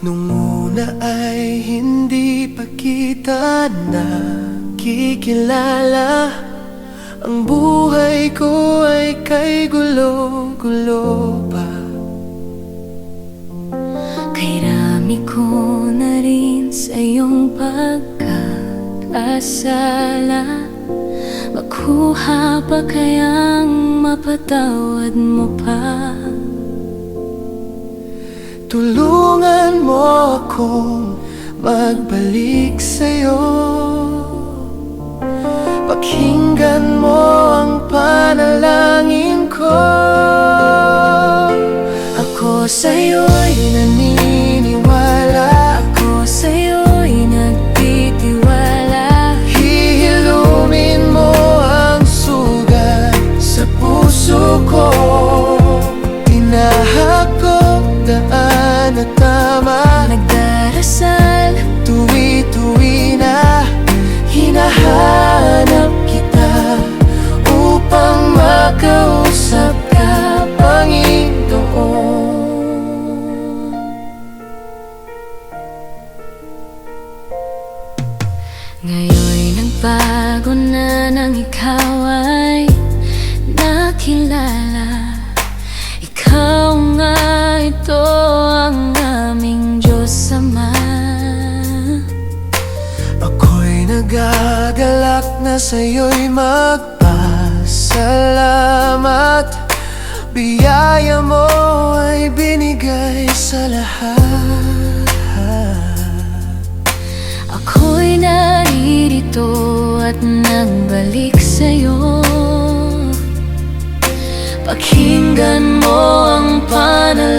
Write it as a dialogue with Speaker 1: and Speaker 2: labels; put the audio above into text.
Speaker 1: Nung una ay hindi pa kita nakikilala. Ang buhay ko ay kay gulo-gulo pa.
Speaker 2: Kay rami ko na rin sa iyong pagkakasala. Makuha pa kayang mapatawad mo pa?
Speaker 1: Tulungan mo akong magbalik sa'yo. Pakinggan mo ang panalangin ko. Ako sa'yo'y naniniwala.
Speaker 2: Ako sa'yo'y nagtitiwala.
Speaker 1: Hihilumin mo ang sugat sa puso ko. Tinahakot daan na tama.
Speaker 2: Nagdarasal
Speaker 1: Tuwi-tuwi na hinahanap kita upang makausap ka, Panginoon.
Speaker 2: Ngayon'y nagbago na nang ikaw ay nakilala. Ikaw nga ito ang aming Diyos Ama.
Speaker 1: Ako'y nagagalak na sa'yo'y magpasalamat. Biyaya mo ay binigay sa lahat.
Speaker 2: Ako'y naririto at nagbalik sa'yo. Pakinggan mo ang panalangin